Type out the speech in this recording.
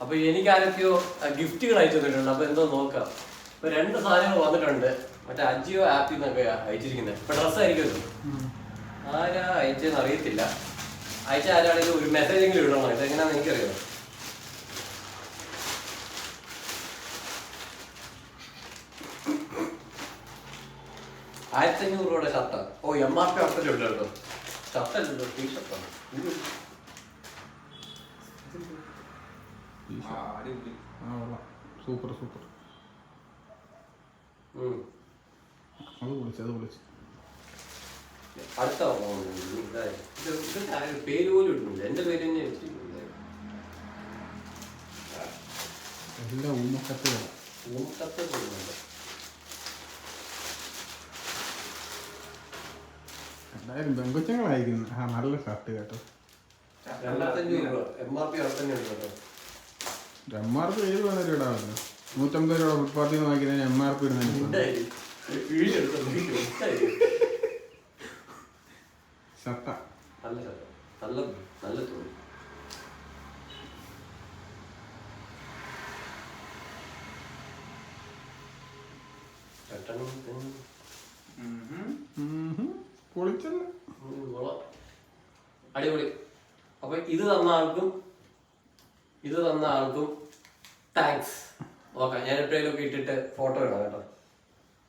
അപ്പൊ എനിക്ക് ആരൊക്കെയോ ഗിഫ്റ്റുകൾ അയച്ചു തന്നിട്ടുണ്ട്. അപ്പൊ എന്തോ നോക്കാം. ഇപ്പൊ 2 സാധനങ്ങൾ വന്നിട്ടുണ്ട്. മറ്റേ അജിയോ ആപ്പിൽ നിന്നൊക്കെ അയച്ചിരിക്കുന്നത്. ഇപ്പൊ ഡ്രസ്സായിരിക്കുമല്ലോ. ആരാ അയച്ചതെന്ന് അറിയത്തില്ല. അയച്ച ആരാണെങ്കിലും ഒരു മെസ്സേജെങ്കിലും ഇടണം. ഇതെങ്ങനെയാണെന്ന് എനിക്കറിയാം. $1500 ഷർട്ട്. ഓ MRP ഷർട്ടല്ലേ ഉള്ളു കേട്ടോ. ഷർട്ടല്ലോ, ടീഷർട്ടാണ്. Super super. അത് വിളിച്ചു അടുത്ത പേര് പോലും ഇടുന്നില്ല. എന്റെ പേര് തന്നെ എല്ലാം ഊമക്കത്ത് പോകുന്നുണ്ട്. എന്തായാലും പെങ്കൊച്ചങ്ങളായിരിക്കുന്നു. നല്ല ഷർട്ട് കേട്ടോ. $2500 MRP തന്നെ ഉണ്ട് കേട്ടോ. MRP ഏത് വേണേലും ഇടാമല്ലോ. $150 ഫുട്പാത്തിൽ നിന്ന് വാങ്ങിക്കുന്നതിന് MRP ഇടുന്നതിന് ഷർട്ടാ. നല്ല ഷർട്ട്, നല്ല തോന്നി. പൊളിച്ചല്ല, അടിപൊളി. അപ്പൊ ഇത് തന്ന ആൾക്കും താങ്ക്സ്. ഓക്കെ, ഞാൻ എപ്പോഴേലും ഒക്കെ ഇട്ടിട്ട് ഫോട്ടോ ഇടാം കേട്ടോ.